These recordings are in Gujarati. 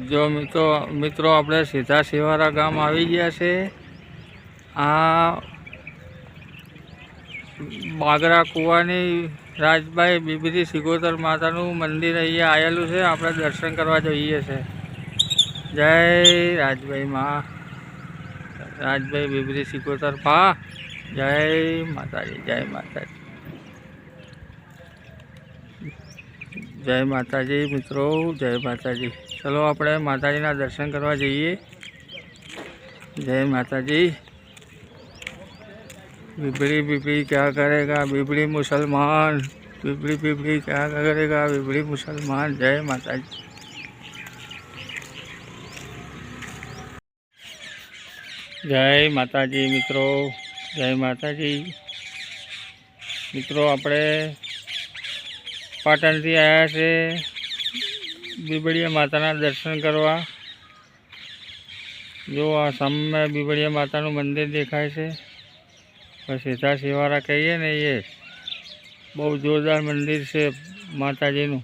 જો મિત્રો આપણે સીધા શિવારા ગામ આવી ગયા છે। આ બાગરા કુવાની રાજભાઈ બીબરી સિગોતર માતાનું મંદિર અહીંયા આવેલું છે। આપણે દર્શન કરવા જઈએ છે। જય રાજભાઈ માં, રાજભાઈ બીબરી સિગોતર પા, જય માતાજી, જય માતાજી, જય માતાજી મિત્રો, જય માताजी। चलो આપણે માતાજીના દર્શન કરવા જઈએ। जय माताजी। बिबड़ी बिबड़ी क्या करेगा, बिबड़ी मुसलमान, बिबड़ी बिबड़ी क्या करेगा, बिबड़ी मुसलमान। जय माताजी। जय माताजी मित्रों, जय माताजी मित्रों। આપણે પાટણથી આવ્યા છે બીબડીયા માતાના દર્શન કરવા। जो आ सामने बीबड़िया मातानु मंदिर देखाय छे, सीधा शिवारा कहीए ने, ये बहुत जोरदार मंदिर से माताजीनु।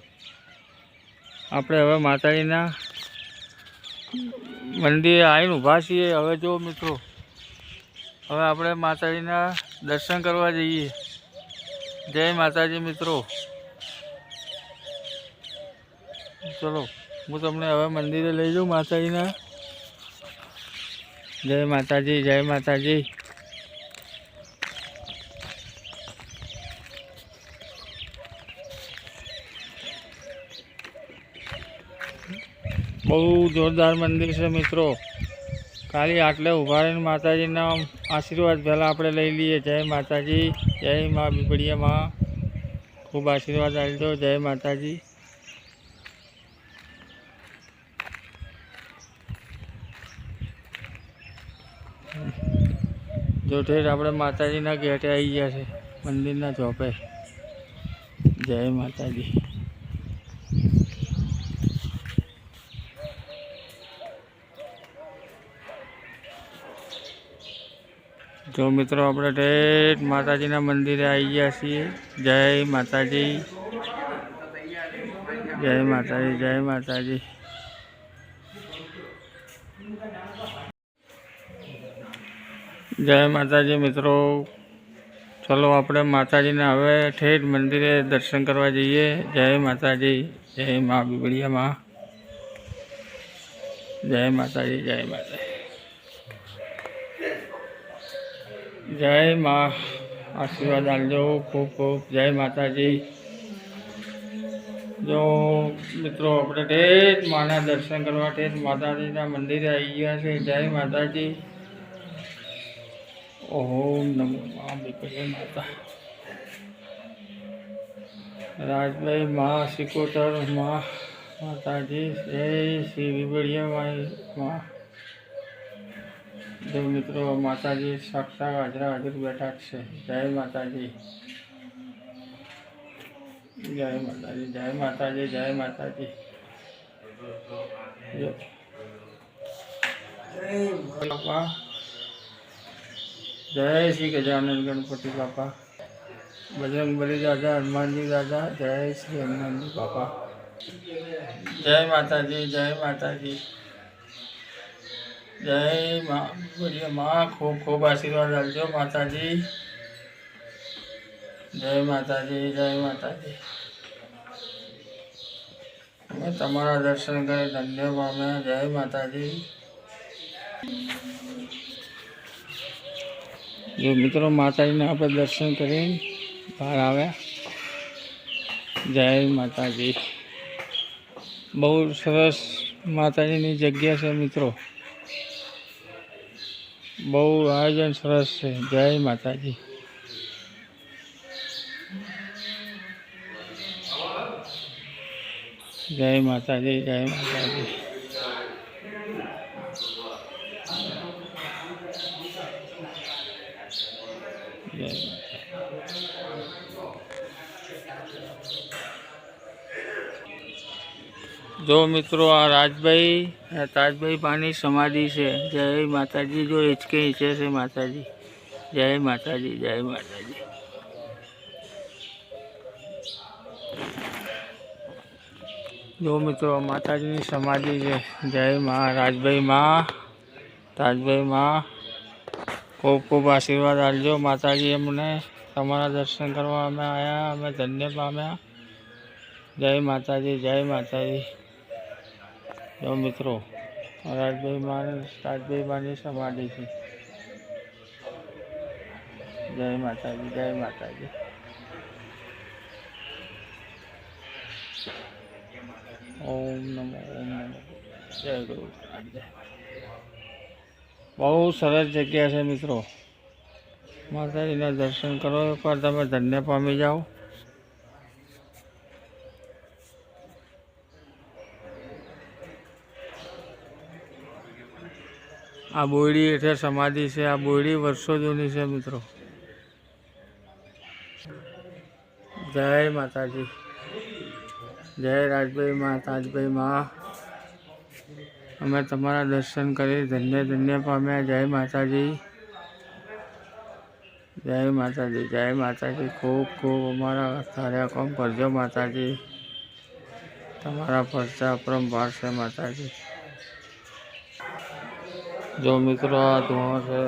आपणे हवे माताजीना मंदिर आवीने ऊभा छीए। हवे जो मित्रों, हवे आपणे माताजीना दर्शन करवा जईए। जय माताजी मित्रों। चलो हूँ तमने हवे मंदिरे लई जाऊँ माताजीना। जय माताजी, जय माताजी। बहुत जोरदार मंदिर से मित्रों। खाली आटले उभा रहीने माताजीना आशीर्वाद पहला आपणे लई लीए। जय माताजी, जय माँ बीबड़िया माँ, खूब आशीर्वाद आपजो। जय माताजी। जो ठेठ अपने माताजीना गेटे आई गया है, मंदिरना चौपे। जय माताजी। जो मित्रों अपने ठेठ माताजीना मंदिरे आई गया छीए। जय माताजी, जय माताजी, जय माताजी। जय माताजी मित्रों। चलो अपने माताजी ने हवे ठेठ मंदिरे दर्शन करवा जईए। जय माताजी, जय माँ बीबड़िया माँ, जय माताजी, जय माताजी, जय माँ। आशीर्वाद आलजो खूब खूब। जय माताजी। जो मित्रों अपने ठेठ माना दर्शन करवा ठेठ माताजी ना मंदिरे आई गया है। जय माताजी। ओम नमो माँ बीबड़िया माता, राजभाई माँ सिकोतर माँ, माताजी जय श्री बीबड़िया माँ। जो मित्रों माताजी साक्षात हाजरा हाजिर बैठा है। जय माताजी, जय माताजी, जय माताजी, जय माताजी। जय श्री गजानन गणपति बापा, बजरंग बली दादा, हनुमान जी दादा। जय श्री हनुमान जी बापा। जय माताजी, जय माताजी, जय माँ बढ़िया माँ। खूब खूब आशीर्वाद आलजो माताजी। जय माताजी, जय माताजी। मैं तमारा दर्शन करे धन्य पाम्या। जय माताजी। जो मित्रों माताजी ने आप दर्शन करें बहार आव्या। जय माताजी। बहुत सरस माताजी नी जग्या से मित्रों, बहु आयोजन सरस है। जय माताजी। जय माताजी, जय माताजी। जय माता। जो मित्रों आ राजभाई ताजभाई पानी समाधि से। जय माताजी। जो हिचके हिचे से माताजी। जय माताजी, जय माताजी। જો મિત્રો માતાજીની સમાધિ છે. જય મા રાજભાઈ મા, રાજભાઈ મા, ખૂબ ખૂબ આશીર્વાદ આપજો માતાજી. અમને તમારા દર્શન કરવા અમે આવ્યા, અમે ધન્ય પામ્યા. જય માતાજી, જય માતાજી. જો મિત્રો રાજભાઈ માની સમાધિ છે. જય માતાજી, જય માતાજી. ઓમ નમો, ઓમ નમો. જય ગુરુ. બહુ સરસ જગ્યા છે મિત્રો. માતાજીના દર્શન કરો એકવાર, તમે ધન્ય પામી જાઓ. આ બોયડી હેઠળ સમાધિ છે. આ બોયડી વર્ષો જૂની છે મિત્રો. જય માતાજી, જય રાજભાઈ મા, તાજભાઈ મા. અમે તમારા દર્શન કરી ધન્ય ધન્ય પામ્યા. જય માતાજી, જય માતાજી, જય માતાજી. ખૂબ ખૂબ અમારા કાર્ય કામ કરજો માતાજી. તમારા પરચા અપરંપાર છે માતાજી. જો મિત્રો આ ધુઓ છે.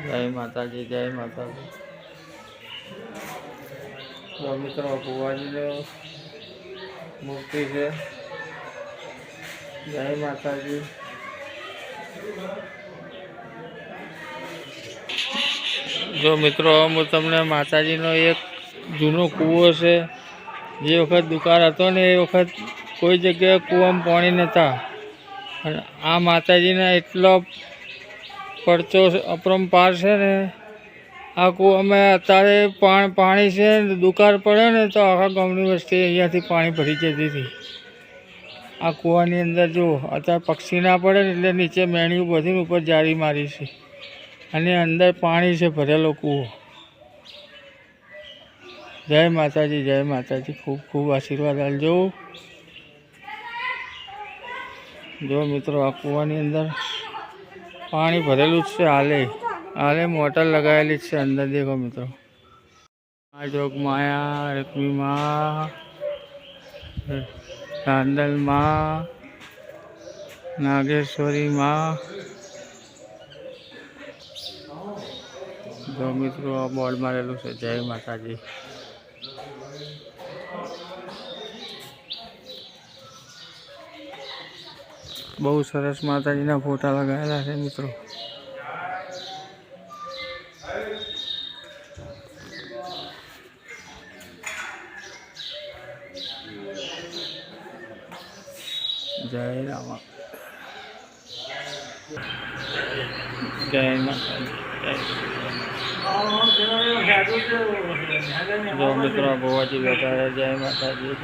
જય માતાજી, જય માતાજી. જો મિત્રો ભુવાજીની મૂર્તિ છે. જય માતાજી. જો મિત્રો હું તમને માતાજીનો એક જૂનો કૂવો છે. જે વખત દુકાળ હતો ને એ વખત કોઈ જગ્યાએ કૂવામાં પાણી નહોતા. અને આ માતાજીના એટલો પરચો અપરંપાર છે ને. આ કૂવામાં અત્યારે પાણી છે. દુકાળ પડે ને તો આખા ગામની વસ્તી અહીંયાથી પાણી ભરી જતી હતી. આ કૂવાની અંદર જો અત્યારે પક્ષી ના પડે ને એટલે નીચે મેણિયું બધીને ઉપર જારી મારી છે. અને અંદર પાણી છે ભરેલો કૂવો. જય માતાજી, જય માતાજી. ખૂબ ખૂબ આશીર્વાદ આપજો. જો મિત્રો આ કૂવાની અંદર પાણી ભરેલું જ છે. હાલે મોટર લગાવેલી જ છે અંદર. દેખો મિત્રો આ જોગ માયા, રકમી માં, રાંદલ માં, નાગેશ્વરી માં. જો મિત્રો આ બોર્ડ મારેલું છે. જય માતાજી. બહુ સરસ માતાજીના ફોટા લગાવેલા છે મિત્રો. જય રામા, જય માતાજી. જો મિત્રો ભુવાજી બેઠા છે. જય માતાજી.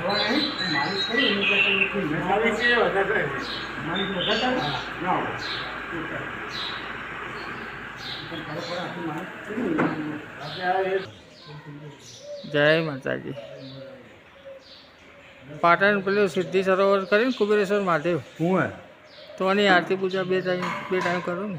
જય માતાજી. પાટણ પેલું સિદ્ધિ સરોવર કરીને કુબેરેશ્વર મહાદેવ હું તો આની આરતી પૂજા બે ટાઈમ કરું ને.